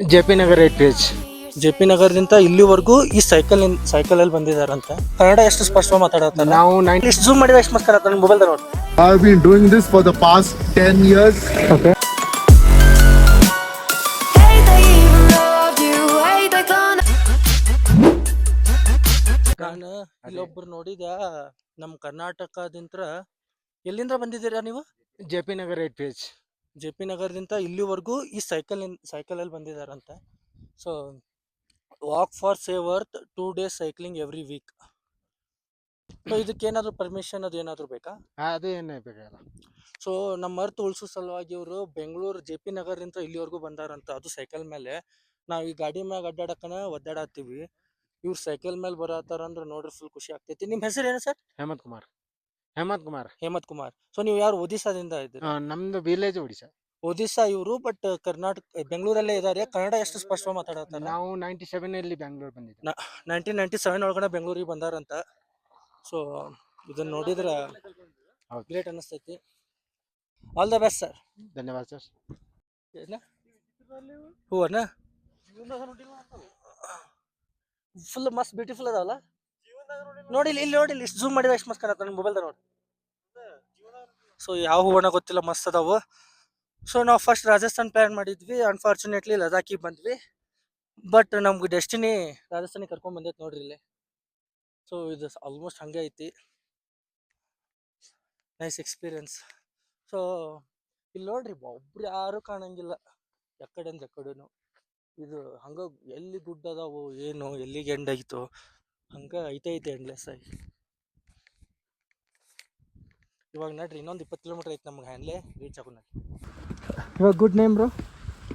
J P Nagar 8 J P ನಗರದಿಂದ ಇಲ್ಲಿವರೆಗೂ ಈ ಸೈಕಲಲ್ಲಿ ಬಂದಿದಾರಂತ. ಕನ್ನಡ ಎಷ್ಟು ಸ್ಪಷ್ಟವಾಗಿ ಮಾತಾಡತ್ತಾರೆ. ನಾವು 90 ಎಷ್ಟು ಜೂಮ್ ಮಾಡಿದ್ರೆ ಎಷ್ಟು ಮಸ್ತ್ ಕಾಣತ್ತೆ ಮೊಬೈಲ್ ನೋಡಿ. I've been doing this for the past 10 years. Okay. ನಾನು ಇಲ್ಲೊಬ್ರು ನೋಡಿದ ನಮ್ಮ ಕರ್ನಾಟಕದಿಂದ ಎಲ್ಲಿಂದ ಬಂದಿದ್ದೀರಾ ನೀವು? J P Nagar 8 J P ನಗರದಿಂದ ಇಲ್ಲಿವರೆಗೂ ಈ ಸೈಕಲಲ್ಲಿ ಬಂದಿದಾರಂತ. ಸೊ ವಾಕ್ ಫಾರ್ ಸೇವರ್ತ್ 2 days cycling every week. So ಇದಕ್ಕೇನಾದ್ರು ಪರ್ಮಿಷನ್ ಅದು ಏನಾದ್ರು ಬೇಕಾ? ಅದು ಏನೇ ಬೇಕಲ್ಲ. ಸೊ ನಮ್ಮ ಅರ್ಥ ಉಳಿಸೋ ಸಲುವಾಗಿ ಇವರು ಬೆಂಗಳೂರು ಜೆ ಪಿ ನಗರದಿಂದ ಇಲ್ಲಿವರೆಗೂ ಬಂದಾರಂತ. ಅದು ಸೈಕಲ್ ಮೇಲೆ. ನಾವು ಈ ಗಾಡಿ ಮ್ಯಾಗ ಅಡ್ಡಾಡಕನ ಒದ್ದಾಡತ್ತೀವಿ. ಇವ್ರು ಸೈಕಲ್ ಮೇಲೆ ಬರತ್ತಾರ ಅಂದ್ರೆ ನೋಡ್ರಿ ಫುಲ್ ಖುಷಿ ಆಗ್ತೈತಿ. ನಿಮ್ಮ ಹೆಸರು ಏನು ಸರ್? ಹೇಮಂತ್ ಕುಮಾರ್. ಹೇಮಂತ್ ಕುಮಾರ್. ಸೊ ನೀವು ಯಾರು ಒಡಿಸ್ಸಾದಿಂದ ಇದ್ದೀರಿ? ನಮ್ದು ವಿಲೇಜ್ ಒಡಿಶಾ. ಒಡಿಸ್ಸಾ ಇವರು, ಬಟ್ ಕರ್ನಾಟಕ ಬೆಂಗಳೂರಲ್ಲೇ ಇದ್ದಾರೆ. ಕನ್ನಡ ಎಷ್ಟು ಸ್ಪಷ್ಟವಾಗಿ ಮಾತಾಡತ್ತಾರ? ನಾವು 97 ಬೆಂಗಳೂರು ಬಂದಿದ್ದೆ. 1997 ಒಳಗಡೆ ಬೆಂಗಳೂರಿಗೆ ಬಂದಾರಂತ. ಸೊ ಇದನ್ನ ನೋಡಿದ್ರೆ ಗ್ರೇಟ್ ಅನಿಸ್ತೈತಿ. All the best sir. ಧನ್ಯವಾದ ಸರ್. ಹೂವನ ಫುಲ್ ಮಸ್ತ್ ಬ್ಯೂಟಿಫುಲ್ ಅದಾವಲ್ಲ. ನೋಡಿ ಇಲ್ಲಿ ನೋಡಿ, ಇಷ್ಟು ಜೂಮ್ ಮಾಡಿದ್ರೆ ಎಷ್ಟು ಮಸ್ತ್ ಕಾಣತ್ತೆ ನನ್ನ ಮೊಬೈಲ್ದಾಗ ನೋಡಿ. ಸೊ ಯಾವ ಹೂವನ ಗೊತ್ತಿಲ್ಲ, ಮಸ್ತ್ ಅದಾವು. ಸೊ ನಾವು ಫಸ್ಟ್ ರಾಜಸ್ಥಾನ್ ಪ್ಲ್ಯಾನ್ ಮಾಡಿದ್ವಿ. ಅನ್ಫಾರ್ಚುನೇಟ್ಲಿ ಲದಾಖಿಗೆ ಬಂದ್ವಿ. ಬಟ್ ನಮ್ಗೆ ಡೆಸ್ಟಿನಿ ರಾಜಸ್ಥಾನಿಗೆ ಕರ್ಕೊಂಡ್ ಬಂದೈತೆ ನೋಡ್ರಿ ಇಲ್ಲಿ. ಸೊ ಇದು ಆಲ್ಮೋಸ್ಟ್ ಹಂಗೆ ಐತಿ. Nice experience. ಸೊ ಇಲ್ಲಿ ನೋಡ್ರಿ ಒಬ್ರು ಯಾರು ಕಾಣಂಗಿಲ್ಲ, ಎಕಡೆಂದ ಎಕಡೆನು. ಇದು ಹಂಗ ಎಲ್ಲಿ ಗುಡ್ಡ ಅದಾವು ಏನು ಎಲ್ಲಿಗೆ ಎಂಡ್ ಆಯ್ತು ಹಂಗ ಐತೆ ಎಂಡ್ಲೆಸ್ ಆಗಿ. ಇವಾಗ ನೋಡ್ರಿ ಇನ್ನೊಂದು 20 ಕಿಲೋಮೀಟರ್ ಐತೆ ನಮ್ಗೆ ಹ್ಯಾಂಡ್ಲೆ ರೀಚ್ ಆಗೋಣ. ಇವಾಗ good name bro?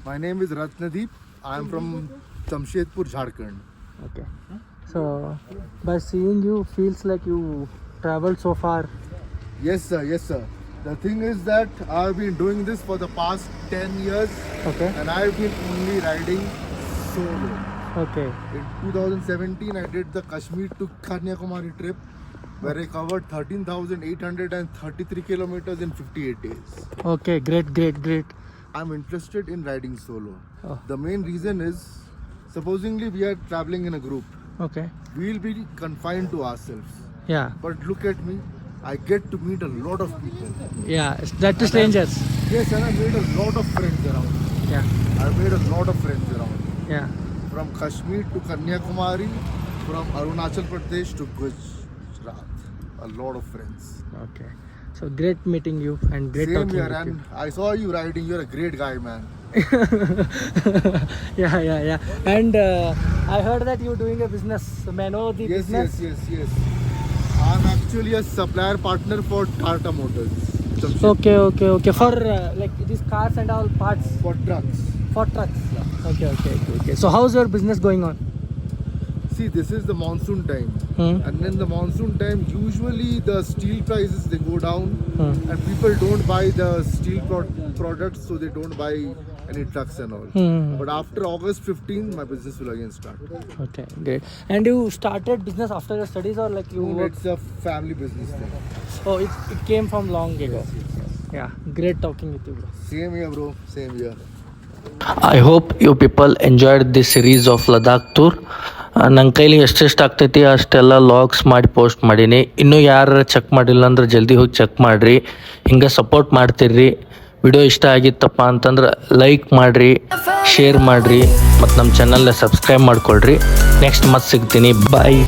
My name is Ratnadeep. I am from Jamshedpur, Jharkhand. Okay. So by seeing you feels like you traveled so far. Yes sir. The thing is that I've been doing this for the past 10 years. Okay. And I've been only riding solo. Okay. In 2017 I did the Kashmir to Kanyakumari trip where I covered 13,833 kilometers in 58 days. Okay, great. I'm interested in riding solo. Oh. The main reason is, supposingly we are traveling in a group. Okay. We'll be confined to ourselves. Yeah. But look at me. I get to meet a lot of people. Yeah, that to strangers. Yes, and I made a lot of friends around. Yeah. I made a lot of friends around. Yeah. From Kashmir to Kanyakumari, from Arunachal Pradesh to Gujarat. A lot of friends. Okay. So great meeting you and great Same talking here, with and you. I saw you riding. You're a great guy, man. Yeah. And I heard that you're doing a business. May I know the business? Yes. I'm actually a supplier partner for Tata Motors. Okay. For like these cars and all parts For trucks. for trucks. Okay. So how's your business going on? See, this is the monsoon time. Hmm. And in the monsoon time, usually the steel prices, they go down. And people don't buy the steel products, so they don't buy any trucks and all. But after August 15th, my business will again start. Okay, great. And you started business after your studies or like you worked? It's a family business thing. Oh, it came from long ago. Yeah, great talking with you, bro. Same here, bro. Same here. I hope you people enjoyed this series of Ladakh tour. ನನ್ನ ಕೈಲಿ ಎಷ್ಟೆಷ್ಟು ಆಗ್ತೈತಿ ಅಷ್ಟೆಲ್ಲ logs ಮಾಡಿ post ಮಾಡೀನಿ. ಇನ್ನೂ ಯಾರು check ಮಾಡಿಲ್ಲ ಅಂದ್ರೆ ಜಲ್ದಿ ಹೋಗಿ ಚೆಕ್ ಮಾಡಿರಿ. ಹಿಂಗೆ ಸಪೋರ್ಟ್ ಮಾಡ್ತಿರ್ರಿ. ವಿಡಿಯೋ ಇಷ್ಟ ಆಗಿತ್ತಪ್ಪ ಅಂತಂದ್ರೆ ಲೈಕ್ ಮಾಡಿರಿ, ಶೇರ್ ಮಾಡಿರಿ ಮತ್ತು ನಮ್ಮ ಚಾನಲ್ನ ಸಬ್ಸ್ಕ್ರೈಬ್ ಮಾಡ್ಕೊಳ್ರಿ. ನೆಕ್ಸ್ಟ್ ಮತ್ತೆ ಸಿಗ್ತೀನಿ. ಬಾಯ್.